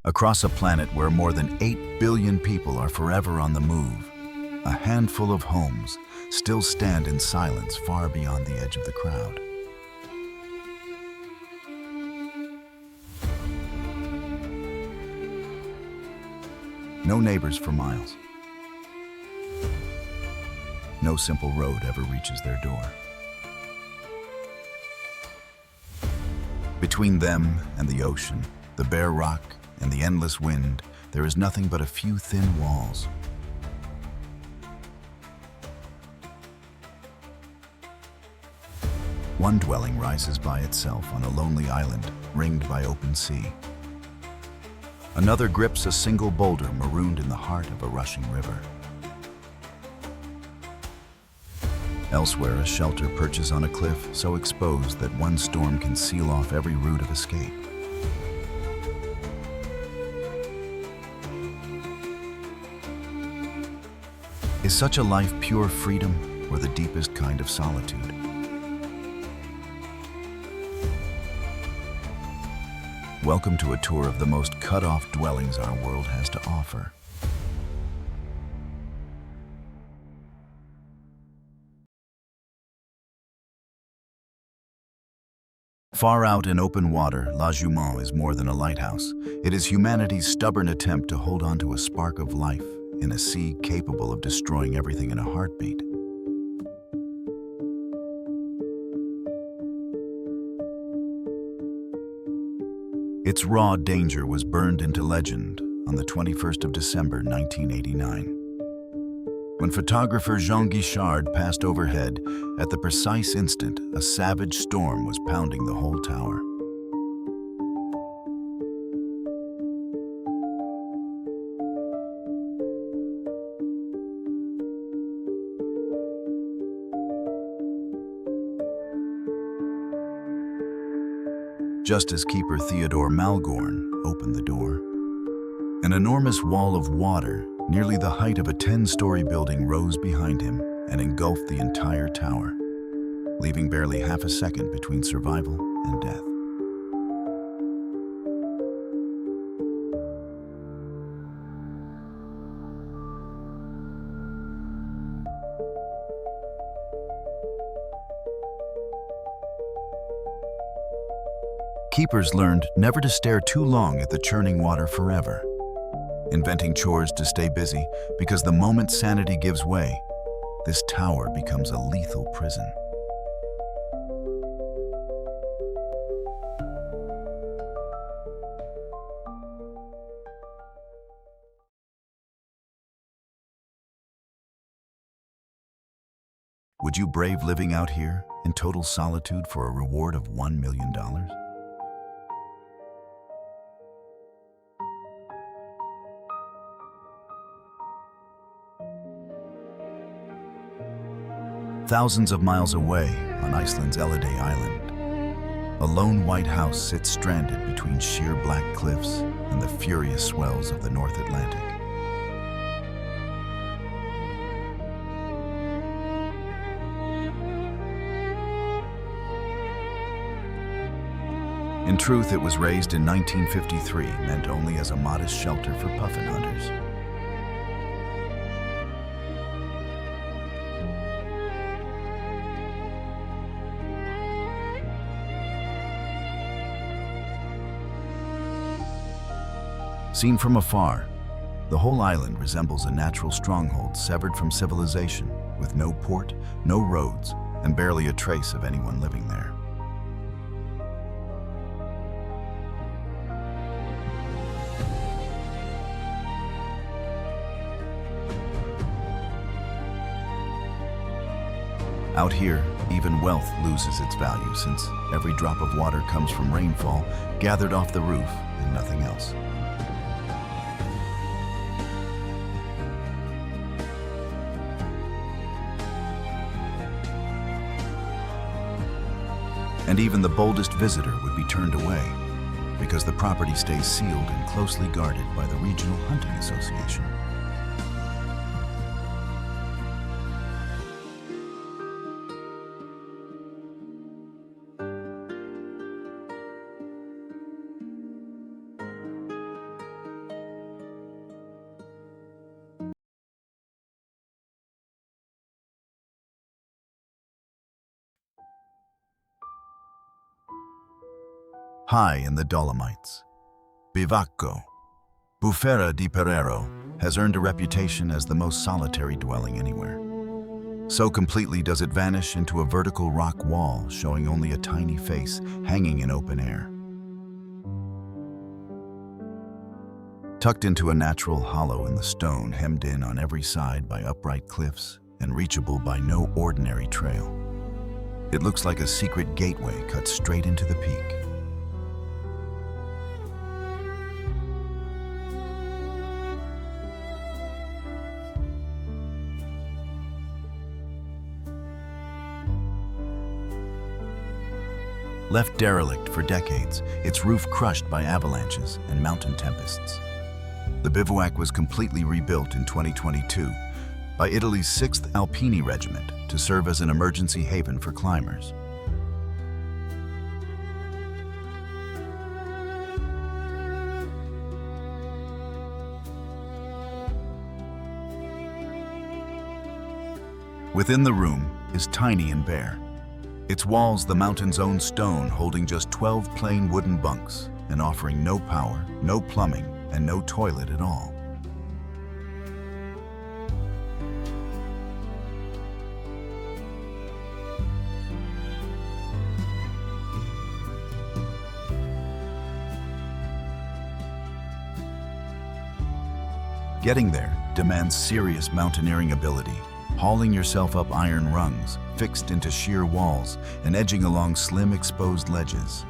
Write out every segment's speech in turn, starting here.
Across a planet where more than 8 billion people are forever on the move, a handful of homes still stand in silence far beyond the edge of the crowd. No neighbors for miles. No simple road ever reaches their door. Between them and the ocean, the bare rock, and the endless wind, there is nothing but a few thin walls. One dwelling rises by itself on a lonely island, ringed by open sea. Another grips a single boulder marooned in the heart of a rushing river. Elsewhere, a shelter perches on a cliff so exposed that one storm can seal off every route of escape. Is such a life pure freedom or the deepest kind of solitude? Welcome to a tour of the most cut-off dwellings our world has to offer. Far out in open water, La Jument is more than a lighthouse. It is humanity's stubborn attempt to hold on to a spark of life in a sea capable of destroying everything in a heartbeat. Its raw danger was burned into legend on the 21st of December, 1989. When photographer Jean Guichard passed overhead, at the precise instant, a savage storm was pounding the whole tower. Just as keeper Theodore Malgorn opened the door, an enormous wall of water, nearly the height of a 10-story building, rose behind him and engulfed the entire tower, leaving barely half a second between survival and death. Keepers learned never to stare too long at the churning water forever, inventing chores to stay busy, because the moment sanity gives way, this tower becomes a lethal prison. Would you brave living out here in total solitude for a reward of $1 million? Thousands of miles away on Iceland's Elliday Island, a lone white house sits stranded between sheer black cliffs and the furious swells of the North Atlantic. In truth, it was raised in 1953, meant only as a modest shelter for puffin hunters. Seen from afar, the whole island resembles a natural stronghold severed from civilization, with no port, no roads, and barely a trace of anyone living there. Out here, even wealth loses its value, since every drop of water comes from rainfall gathered off the roof and nothing else. And even the boldest visitor would be turned away, because the property stays sealed and closely guarded by the Regional Hunting Association. High in the Dolomites, Bivacco Bufera di Perero has earned a reputation as the most solitary dwelling anywhere. So completely does it vanish into a vertical rock wall showing only a tiny face hanging in open air. Tucked into a natural hollow in the stone, hemmed in on every side by upright cliffs and reachable by no ordinary trail. It looks like a secret gateway cut straight into the peak. Left derelict for decades, its roof crushed by avalanches and mountain tempests. The bivouac was completely rebuilt in 2022 by Italy's 6th Alpini Regiment to serve as an emergency haven for climbers. Within the room is tiny and bare. Its walls the mountain's own stone, holding just 12 plain wooden bunks and offering no power, no plumbing, and no toilet at all. Getting there demands serious mountaineering ability, hauling yourself up iron rungs, fixed into sheer walls, and edging along slim exposed ledges.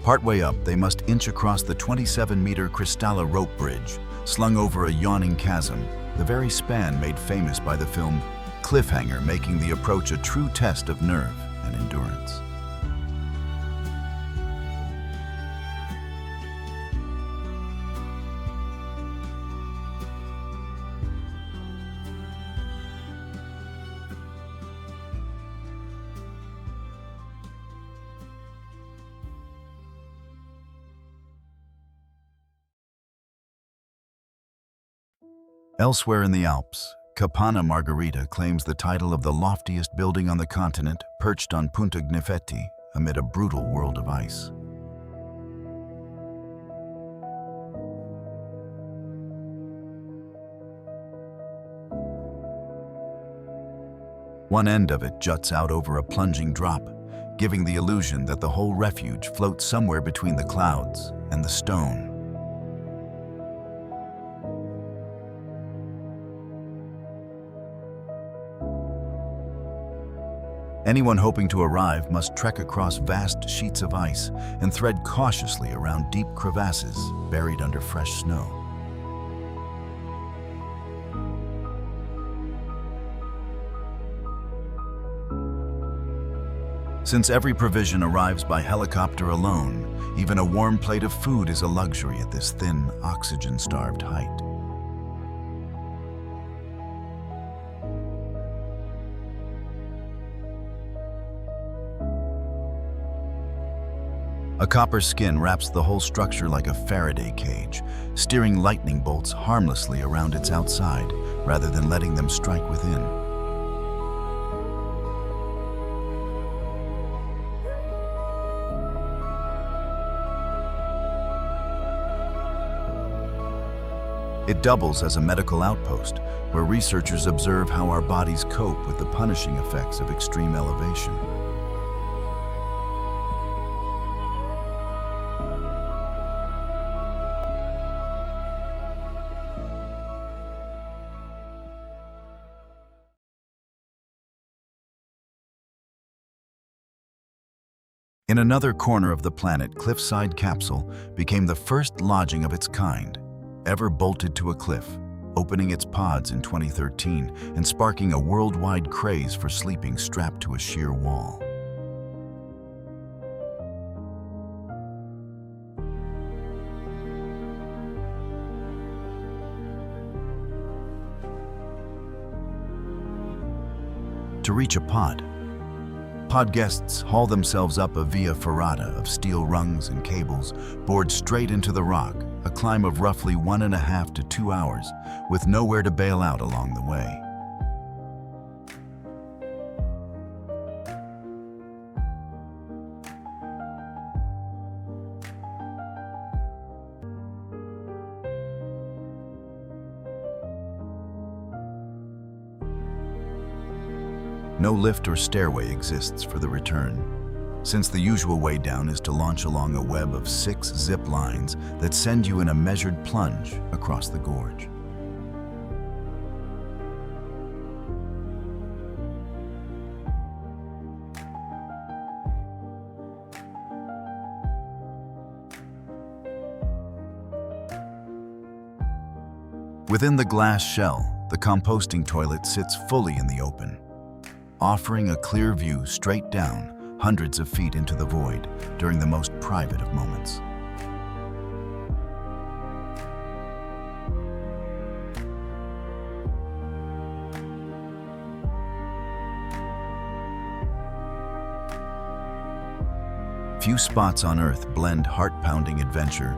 Partway up, they must inch across the 27-meter Cristalla rope bridge, slung over a yawning chasm, the very span made famous by the film Cliffhanger, making the approach a true test of nerve and endurance. Elsewhere in the Alps, Capanna Margherita claims the title of the loftiest building on the continent, perched on Punta Gnifetti amid a brutal world of ice. One end of it juts out over a plunging drop, giving the illusion that the whole refuge floats somewhere between the clouds and the stone. Anyone hoping to arrive must trek across vast sheets of ice and thread cautiously around deep crevasses buried under fresh snow. Since every provision arrives by helicopter alone, even a warm plate of food is a luxury at this thin, oxygen-starved height. A copper skin wraps the whole structure like a Faraday cage, steering lightning bolts harmlessly around its outside rather than letting them strike within. It doubles as a medical outpost, where researchers observe how our bodies cope with the punishing effects of extreme elevation. In another corner of the planet, Cliffside Capsule became the first lodging of its kind, ever bolted to a cliff, opening its pods in 2013 and sparking a worldwide craze for sleeping strapped to a sheer wall. To reach a pod guests haul themselves up a via ferrata of steel rungs and cables, bored straight into the rock, a climb of roughly 1.5 to 2 hours, with nowhere to bail out along the way. No lift or stairway exists for the return, since the usual way down is to launch along a web of 6 zip lines that send you in a measured plunge across the gorge. Within the glass shell, the composting toilet sits fully in the open, offering a clear view straight down hundreds of feet into the void during the most private of moments. Few spots on Earth blend heart-pounding adventure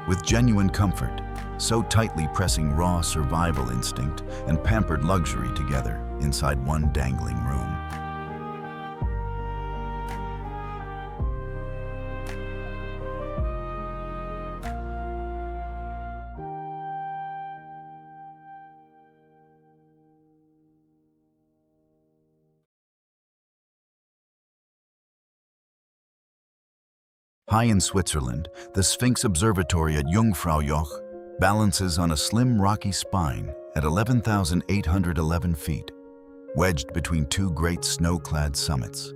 with genuine comfort, so tightly pressing raw survival instinct and pampered luxury together inside one dangling room. High in Switzerland, the Sphinx Observatory at Jungfraujoch balances on a slim rocky spine at 11,811 feet, wedged between 2 great snow-clad summits.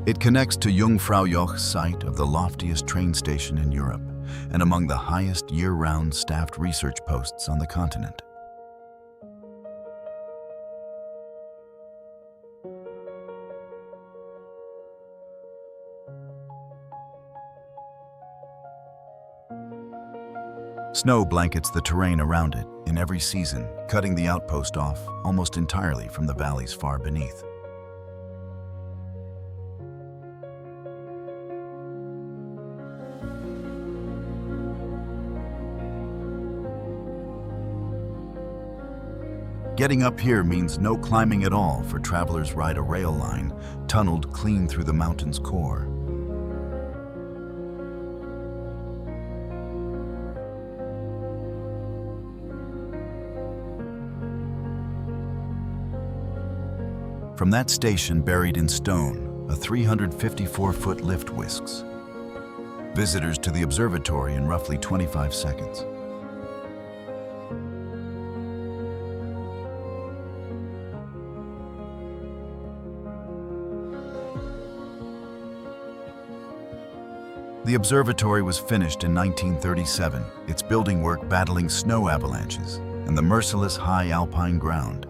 It connects to Jungfraujoch, site of the loftiest train station in Europe and among the highest year-round staffed research posts on the continent. Snow blankets the terrain around it in every season, cutting the outpost off almost entirely from the valleys far beneath. Getting up here means no climbing at all, for travelers ride a rail line tunneled clean through the mountain's core. From that station, buried in stone, a 354-foot lift whisks visitors to the observatory in roughly 25 seconds. The observatory was finished in 1937, its building work battling snow avalanches and the merciless high alpine ground.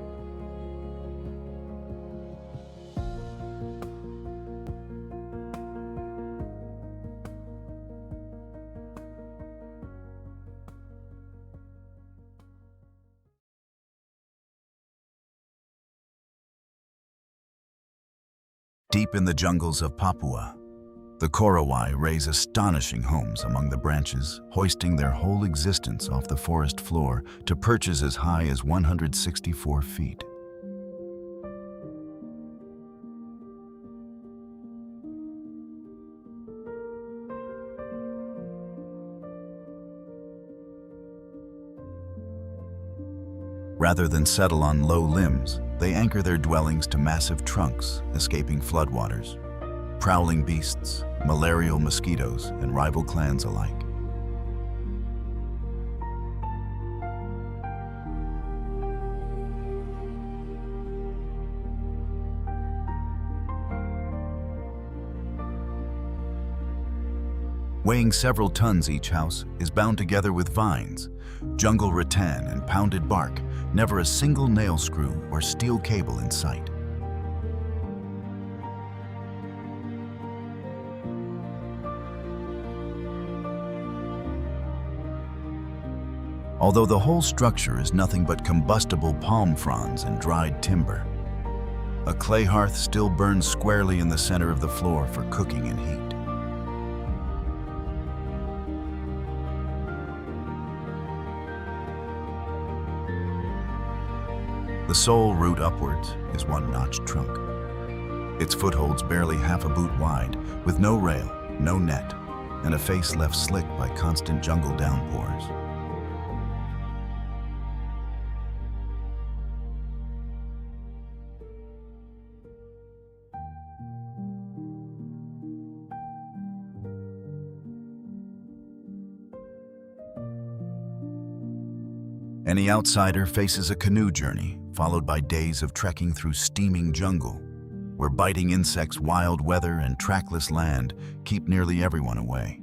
Deep in the jungles of Papua, the Korowai raise astonishing homes among the branches, hoisting their whole existence off the forest floor to perches as high as 164 feet. Rather than settle on low limbs, they anchor their dwellings to massive trunks, escaping floodwaters, prowling beasts, malarial mosquitoes, and rival clans alike. Weighing several tons, each house is bound together with vines, jungle rattan, and pounded bark, never a single nail screw or steel cable in sight. Although the whole structure is nothing but combustible palm fronds and dried timber, A clay hearth still burns squarely in the center of the floor for cooking and heat. The sole root upwards is one notched trunk. Its footholds barely half a boot wide, with no rail, no net, and a face left slick by constant jungle downpours. Any outsider faces a canoe journey, followed by days of trekking through steaming jungle, where biting insects, wild weather, and trackless land keep nearly everyone away.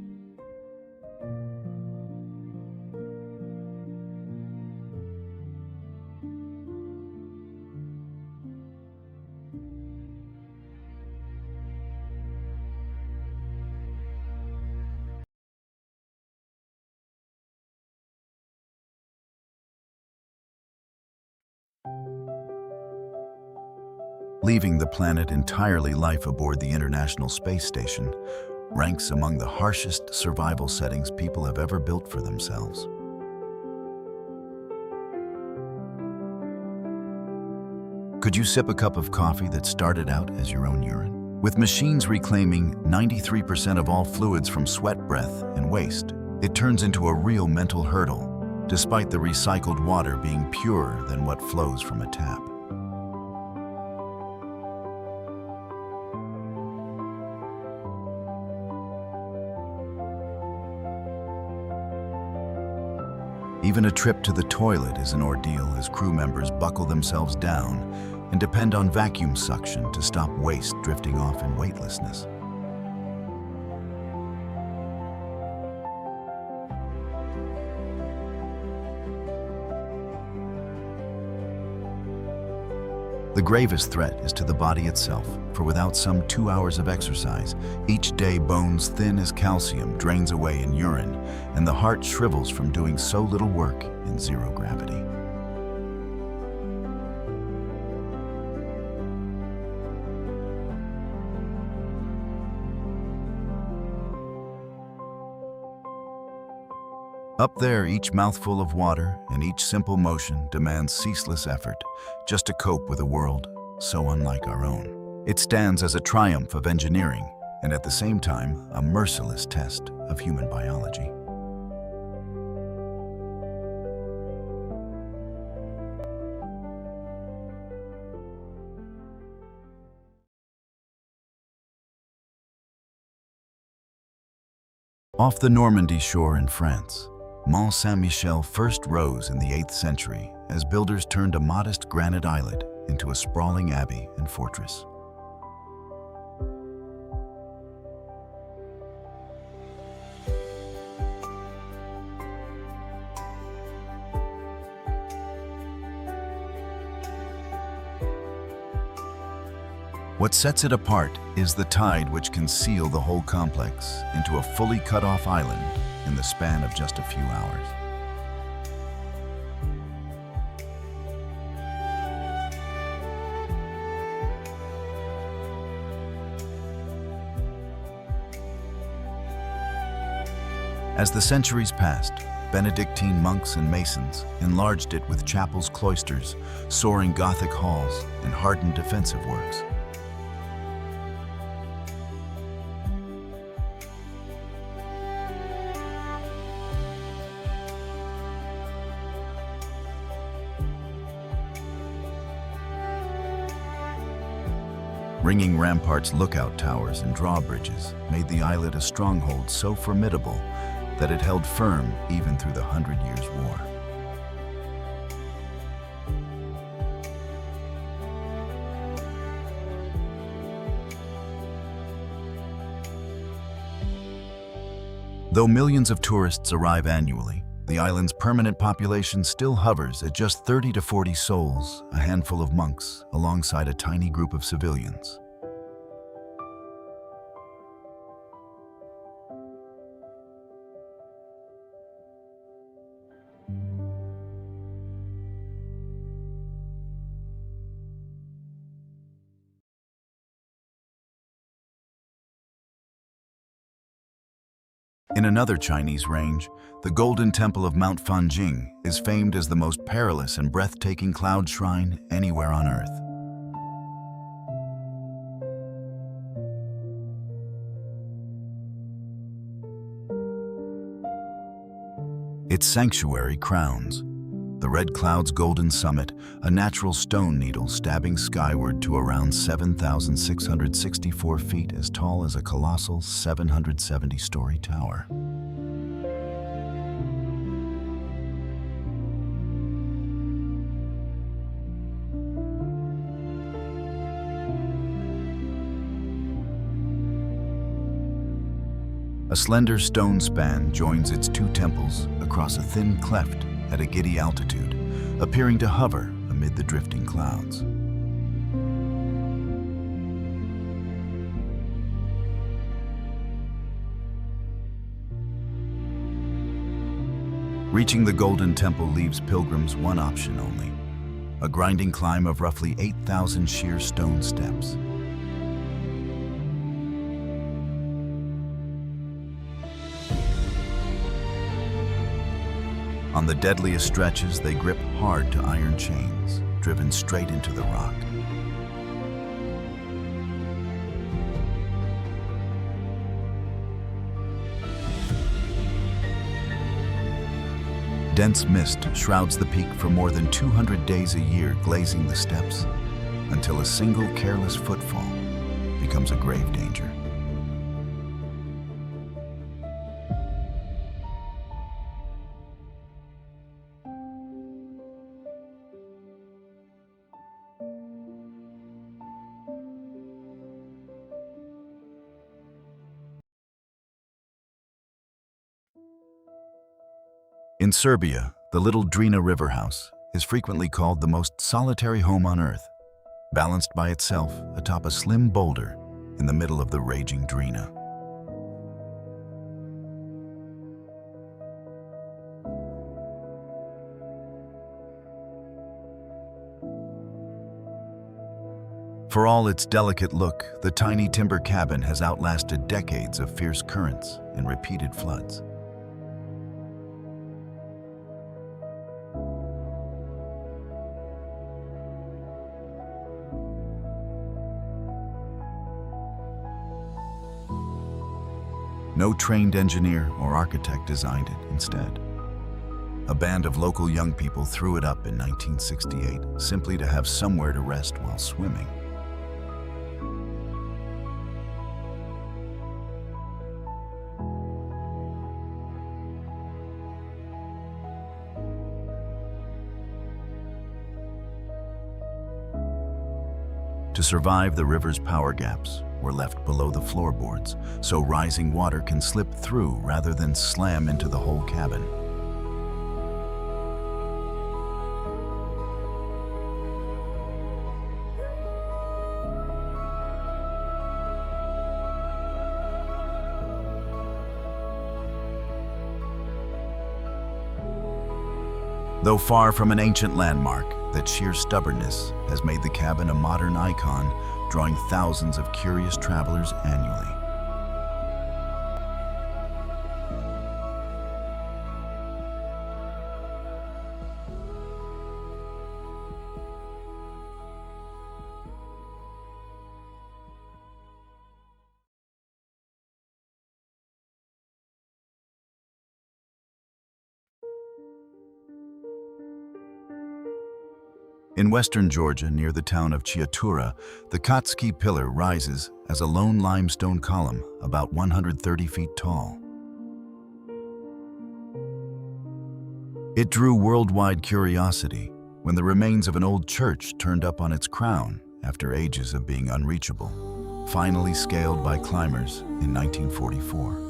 Leaving the planet entirely, life aboard the International Space Station ranks among the harshest survival settings people have ever built for themselves. Could you sip a cup of coffee that started out as your own urine? With machines reclaiming 93% of all fluids from sweat, breath, and waste, it turns into a real mental hurdle, despite the recycled water being purer than what flows from a tap. Even a trip to the toilet is an ordeal as crew members buckle themselves down and depend on vacuum suction to stop waste drifting off in weightlessness. The gravest threat is to the body itself, for without some 2 hours of exercise, each day bones thin as calcium drains away in urine, and the heart shrivels from doing so little work in zero gravity. Up there, each mouthful of water and each simple motion demands ceaseless effort just to cope with a world so unlike our own. It stands as a triumph of engineering and at the same time a merciless test of human biology. Off the Normandy shore in France, Mont Saint-Michel first rose in the 8th century as builders turned a modest granite islet into a sprawling abbey and fortress. What sets it apart is the tide which can seal the whole complex into a fully cut-off island in the span of just a few hours. As the centuries passed, Benedictine monks and masons enlarged it with chapels, cloisters, soaring Gothic halls, and hardened defensive works. Ringing ramparts, lookout towers, and drawbridges made the islet a stronghold so formidable that it held firm even through the 100 Years' War. Though millions of tourists arrive annually, the island's permanent population still hovers at just 30 to 40 souls, a handful of monks, alongside a tiny group of civilians. In another Chinese range, the Golden Temple of Mount Fanjing is famed as the most perilous and breathtaking cloud shrine anywhere on Earth. Its sanctuary crowns the Red Cloud's golden summit, a natural stone needle stabbing skyward to around 7,664 feet, as tall as a colossal 770-story tower. A slender stone span joins its two temples across a thin cleft at a giddy altitude, appearing to hover amid the drifting clouds. Reaching the Golden Temple leaves pilgrims one option only: a grinding climb of roughly 8,000 sheer stone steps. On the deadliest stretches, they grip hard to iron chains, driven straight into the rock. Dense mist shrouds the peak for more than 200 days a year, glazing the steps, until a single careless footfall becomes a grave danger. In Serbia, the little Drina River House is frequently called the most solitary home on Earth, balanced by itself atop a slim boulder in the middle of the raging Drina. For all its delicate look, the tiny timber cabin has outlasted decades of fierce currents and repeated floods. No trained engineer or architect designed it instead. A band of local young people threw it up in 1968, simply to have somewhere to rest while swimming. To survive, the river's power gaps were left below the floorboards, so rising water can slip through rather than slam into the whole cabin. Though far from an ancient landmark, that sheer stubbornness has made the cabin a modern icon, drawing thousands of curious travelers annually. In western Georgia, near the town of Chiatura, the Kotski Pillar rises as a lone limestone column about 130 feet tall. It drew worldwide curiosity when the remains of an old church turned up on its crown after ages of being unreachable, finally scaled by climbers in 1944.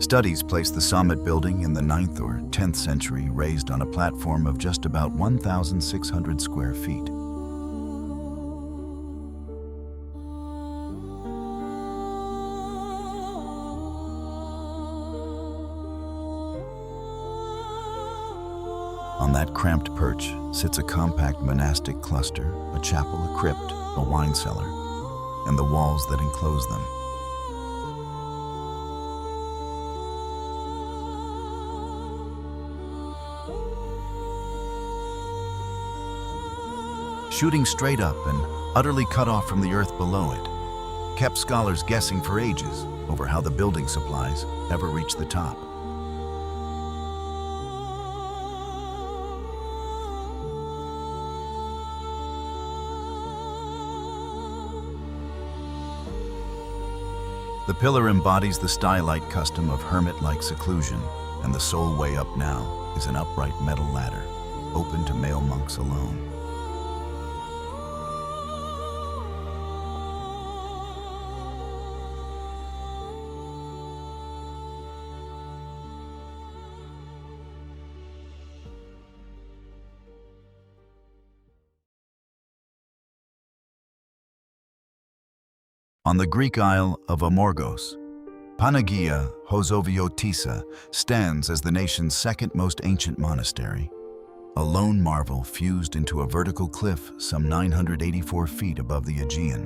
Studies place the Summit building in the 9th or 10th century, raised on a platform of just about 1,600 square feet. On that cramped perch sits a compact monastic cluster, a chapel, a crypt, a wine cellar, and the walls that enclose them. Shooting straight up and utterly cut off from the earth below it, kept scholars guessing for ages over how the building supplies ever reached the top. The pillar embodies the stylite custom of hermit-like seclusion, and the sole way up now is an upright metal ladder, open to male monks alone. On the Greek isle of Amorgos, Panagia Hosoviotissa stands as the nation's second most ancient monastery, a lone marvel fused into a vertical cliff some 984 feet above the Aegean.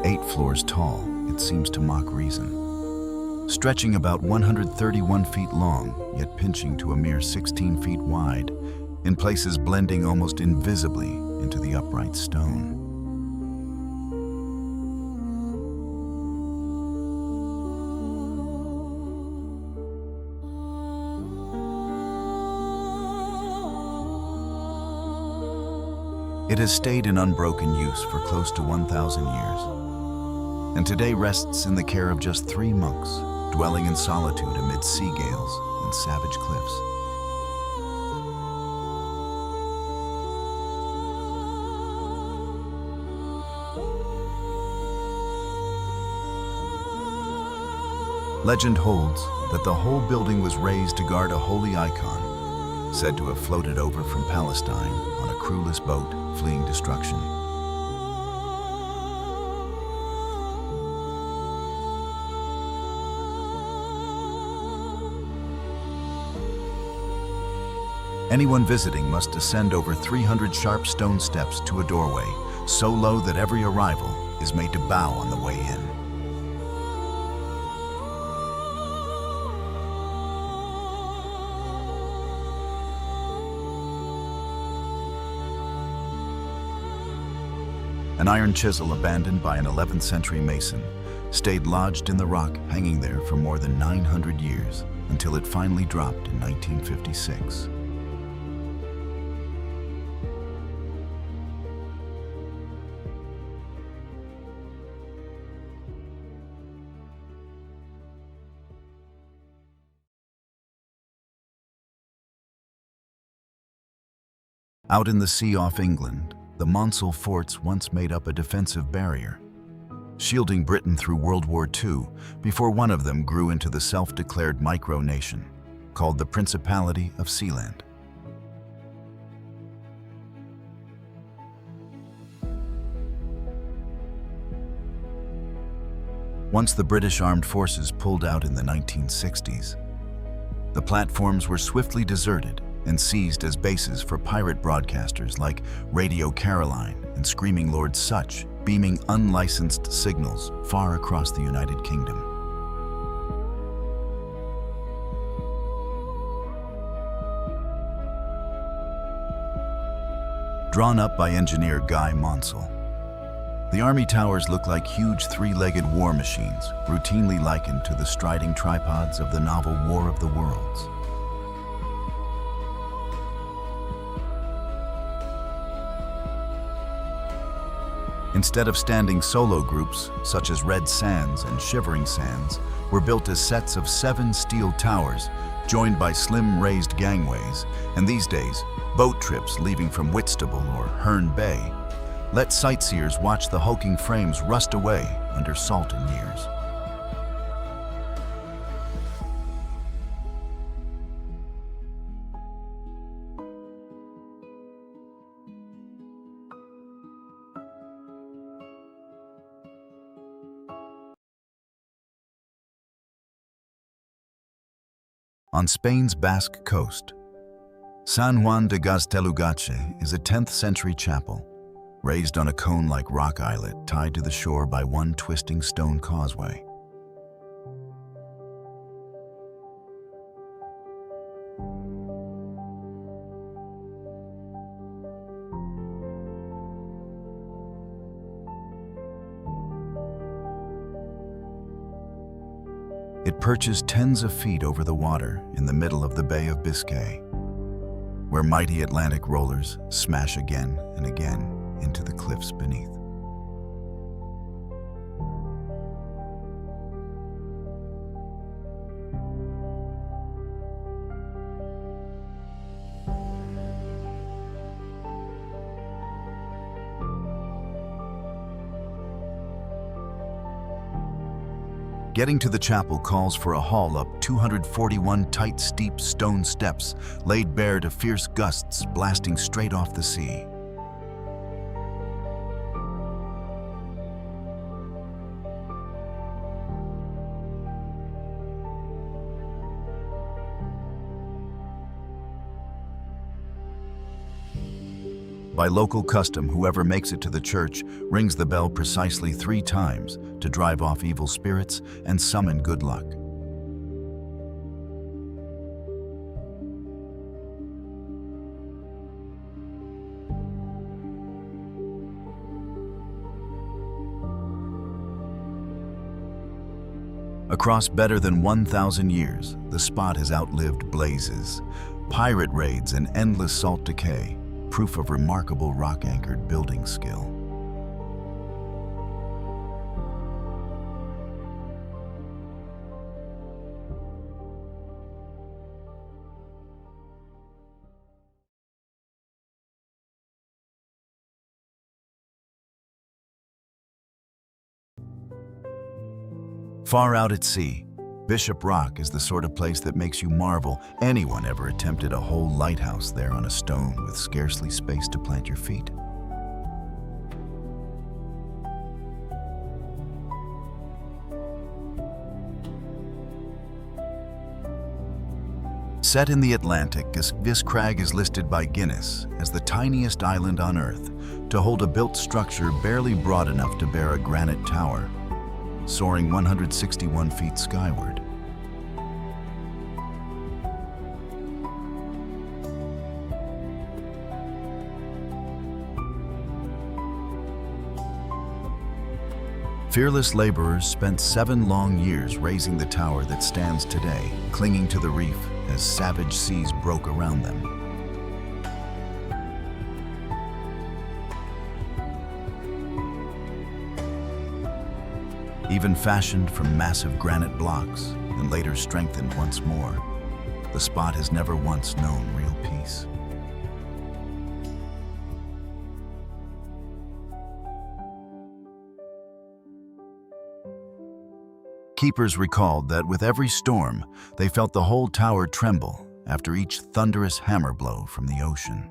Eight floors tall, it seems to mock reason. Stretching about 131 feet long, yet pinching to a mere 16 feet wide, in places blending almost invisibly into the upright stone. It has stayed in unbroken use for close to 1,000 years, and today rests in the care of just 3 monks, dwelling in solitude amid sea gales and savage cliffs. Legend holds that the whole building was raised to guard a holy icon, said to have floated over from Palestine on a crewless boat fleeing destruction. Anyone visiting must descend over 300 sharp stone steps to a doorway, so low that every arrival is made to bow on the way in. An iron chisel abandoned by an 11th century mason stayed lodged in the rock, hanging there for more than 900 years, until it finally dropped in 1956. Out in the sea off England, the Monsell forts once made up a defensive barrier, shielding Britain through World War II before one of them grew into the self-declared micronation called the Principality of Sealand. Once the British armed forces pulled out in the 1960s, the platforms were swiftly deserted and seized as bases for pirate broadcasters like Radio Caroline and Screaming Lord Sutch, beaming unlicensed signals far across the United Kingdom. Drawn up by engineer Guy Monsell, the Army towers look like huge 3-legged war machines, routinely likened to the striding tripods of the novel War of the Worlds. Instead of standing solo groups, such as Red Sands and Shivering Sands, were built as sets of 7 steel towers, joined by slim raised gangways, and these days, boat trips leaving from Whitstable or Herne Bay let sightseers watch the hulking frames rust away under salt and years. On Spain's Basque coast, San Juan de Gaztelugatxe is a 10th century chapel, raised on a cone-like rock islet tied to the shore by one twisting stone causeway. It perches tens of feet over the water in the middle of the Bay of Biscay, where mighty Atlantic rollers smash again and again into the cliffs beneath. Getting to the chapel calls for a haul up 241 tight, steep stone steps laid bare to fierce gusts blasting straight off the sea. By local custom, whoever makes it to the church rings the bell precisely 3 times to drive off evil spirits and summon good luck. Across better than 1,000 years, the spot has outlived blazes, pirate raids, and endless salt decay, proof of remarkable rock-anchored building skill. Far out at sea, Bishop Rock is the sort of place that makes you marvel anyone ever attempted a whole lighthouse there on a stone with scarcely space to plant your feet. Set in the Atlantic, this crag is listed by Guinness as the tiniest island on Earth to hold a built structure barely broad enough to bear a granite tower, soaring 161 feet skyward. Fearless laborers spent 7 long years raising the tower that stands today, clinging to the reef as savage seas broke around them. Even fashioned from massive granite blocks and later strengthened once more, the spot has never once known real peace. Keepers recalled that with every storm, they felt the whole tower tremble after each thunderous hammer blow from the ocean.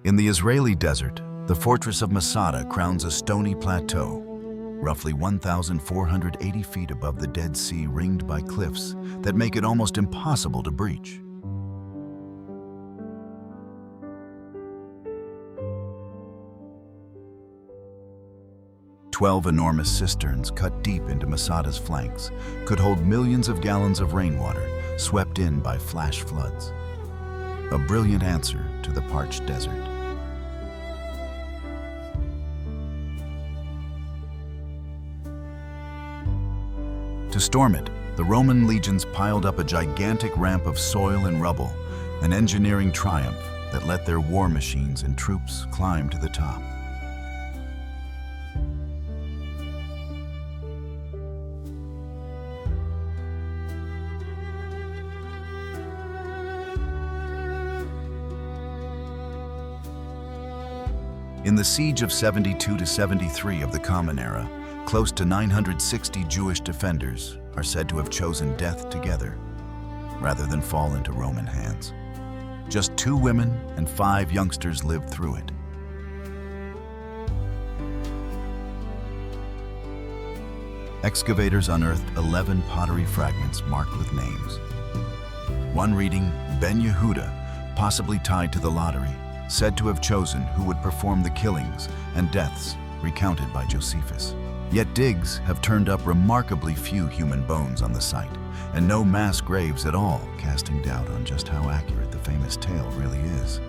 In the Israeli desert, the fortress of Masada crowns a stony plateau, roughly 1,480 feet above the Dead Sea, ringed by cliffs that make it almost impossible to breach. Twelve enormous cisterns cut deep into Masada's flanks could hold millions of gallons of rainwater swept in by flash floods. A brilliant answer to the parched desert. To storm it, the Roman legions piled up a gigantic ramp of soil and rubble, an engineering triumph that let their war machines and troops climb to the top. In the siege of 72 to 73 of the Common Era, Close to 960 Jewish defenders are said to have chosen death together, rather than fall into Roman hands. Just 2 women and 5 youngsters lived through it. Excavators unearthed 11 pottery fragments marked with names. One reading, Ben Yehuda, possibly tied to the lottery, said to have chosen who would perform the killings and deaths recounted by Josephus. Yet digs have turned up remarkably few human bones on the site, and no mass graves at all, casting doubt on just how accurate the famous tale really is.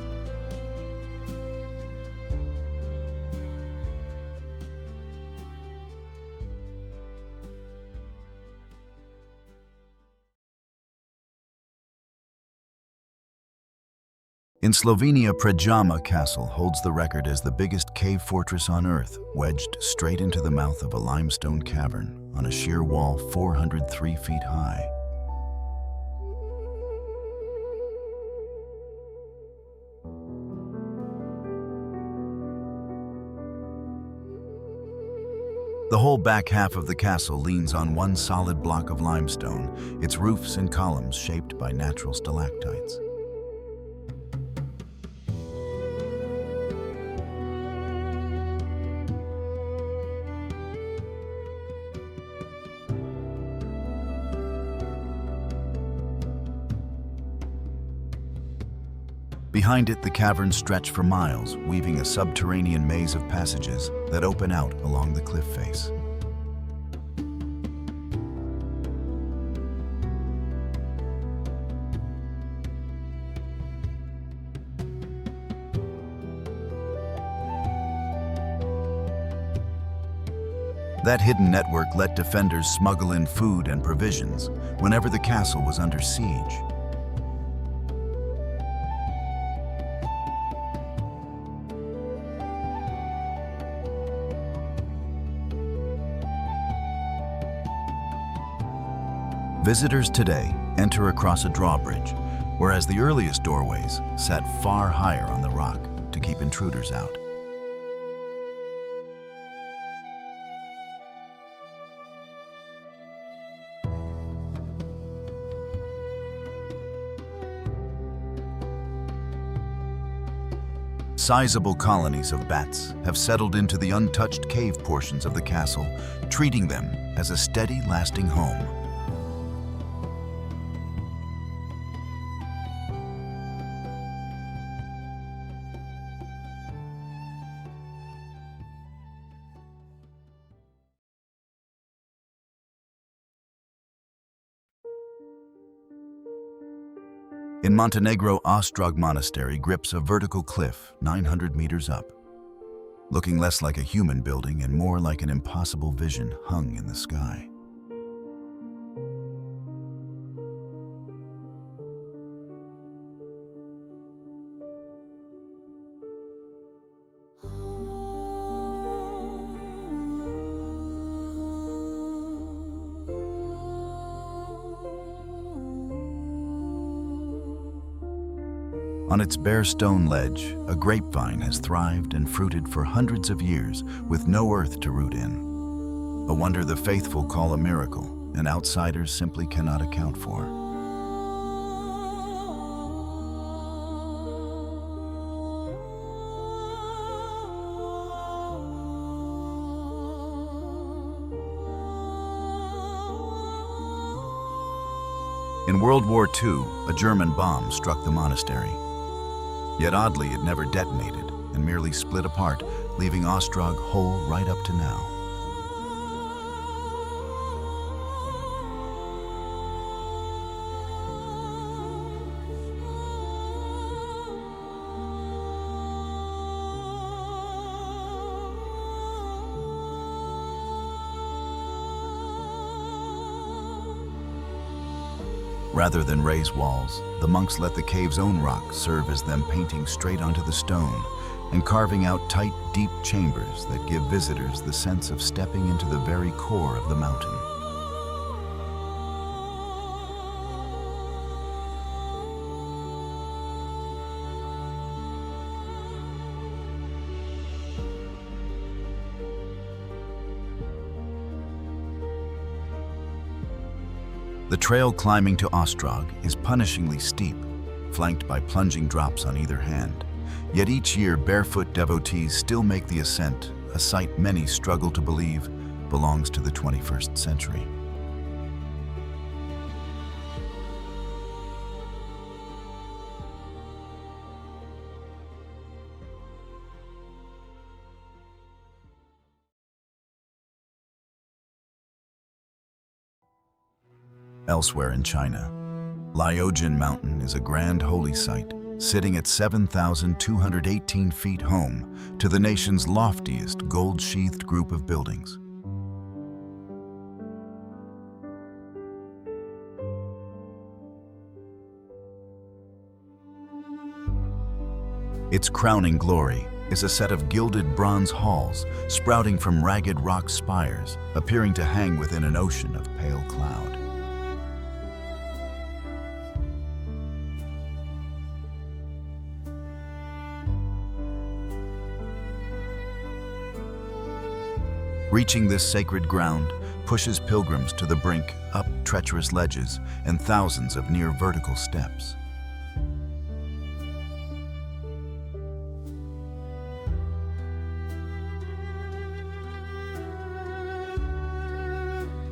In Slovenia, Predjama Castle holds the record as the biggest cave fortress on Earth, wedged straight into the mouth of a limestone cavern on a sheer wall 403 feet high. The whole back half of the castle leans on one solid block of limestone, its roofs and columns shaped by natural stalactites. Behind it, the caverns stretch for miles, weaving a subterranean maze of passages that open out along the cliff face. That hidden network let defenders smuggle in food and provisions whenever the castle was under siege. Visitors today enter across a drawbridge, whereas the earliest doorways sat far higher on the rock to keep intruders out. Sizable colonies of bats have settled into the untouched cave portions of the castle, treating them as a steady, lasting home. In Montenegro, Ostrog Monastery grips a vertical cliff 900 meters up, looking less like a human building and more like an impossible vision hung in the sky. On its bare stone ledge, a grapevine has thrived and fruited for hundreds of years with no earth to root in. A wonder the faithful call a miracle, and outsiders simply cannot account for. In World War II, a German bomb struck the monastery. Yet oddly, it never detonated and merely split apart, leaving Ostrog whole right up to now. Rather than raise walls, the monks let the cave's own rock serve as them painting straight onto the stone and carving out tight, deep chambers that give visitors the sense of stepping into the very core of the mountain. The trail climbing to Ostrog is punishingly steep, flanked by plunging drops on either hand. Yet each year, barefoot devotees still make the ascent, a sight many struggle to believe belongs to the 21st century. Elsewhere in China, Liaojian Mountain is a grand holy site, sitting at 7,218 feet, home to the nation's loftiest gold-sheathed group of buildings. Its crowning glory is a set of gilded bronze halls sprouting from ragged rock spires, appearing to hang within an ocean of pale cloud. Reaching this sacred ground pushes pilgrims to the brink, up treacherous ledges and thousands of near vertical steps.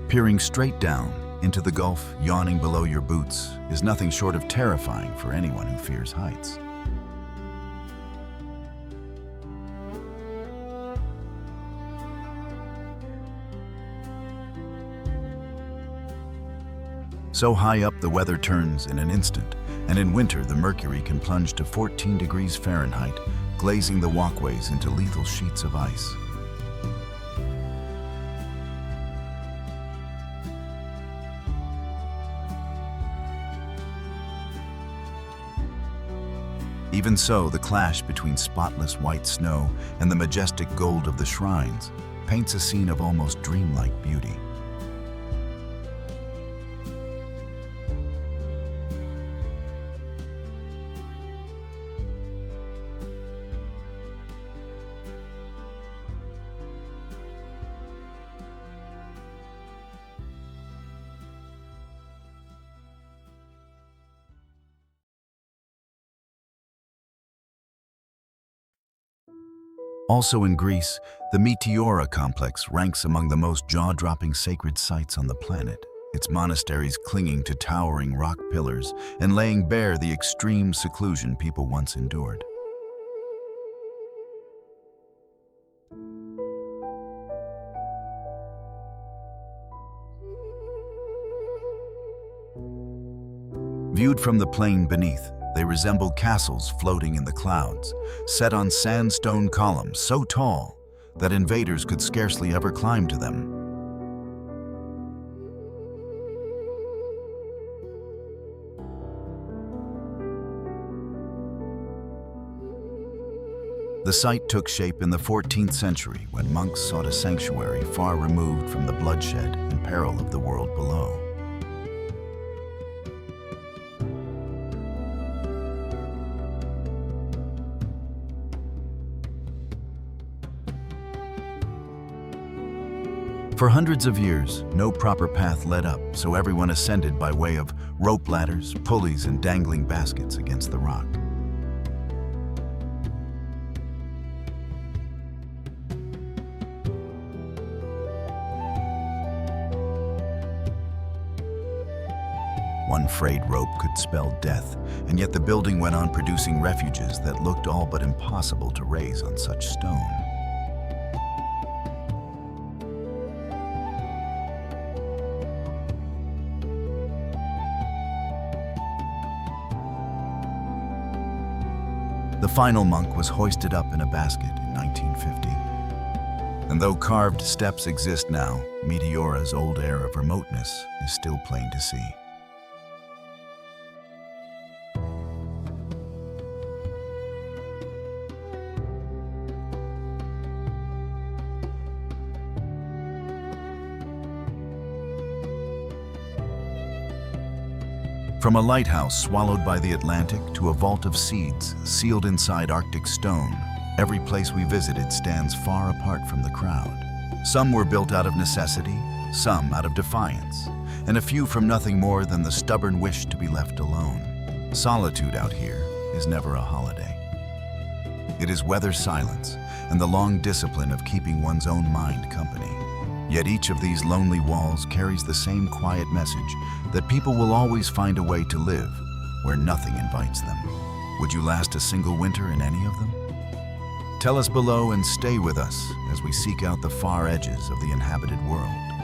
Peering straight down into the gulf yawning below your boots is nothing short of terrifying for anyone who fears heights. So high up, the weather turns in an instant, and in winter the mercury can plunge to 14 degrees Fahrenheit, glazing the walkways into lethal sheets of ice. Even so, the clash between spotless white snow and the majestic gold of the shrines paints a scene of almost dreamlike beauty. Also in Greece, the Meteora complex ranks among the most jaw-dropping sacred sites on the planet, its monasteries clinging to towering rock pillars and laying bare the extreme seclusion people once endured. Viewed from the plain beneath, they resemble castles floating in the clouds, set on sandstone columns so tall that invaders could scarcely ever climb to them. The site took shape in the 14th century when monks sought a sanctuary far removed from the bloodshed and peril of the world below. For hundreds of years, no proper path led up, so everyone ascended by way of rope ladders, pulleys, and dangling baskets against the rock. One frayed rope could spell death, and yet the building went on producing refuges that looked all but impossible to raise on such stone. The final monk was hoisted up in a basket in 1950. And though carved steps exist now, Meteora's old air of remoteness is still plain to see. From a lighthouse swallowed by the Atlantic to a vault of seeds sealed inside Arctic stone, every place we visited stands far apart from the crowd. Some were built out of necessity, some out of defiance, and a few from nothing more than the stubborn wish to be left alone. Solitude out here is never a holiday. It is weather silence and the long discipline of keeping one's own mind company. Yet each of these lonely walls carries the same quiet message that people will always find a way to live where nothing invites them. Would you last a single winter in any of them? Tell us below and stay with us as we seek out the far edges of the inhabited world.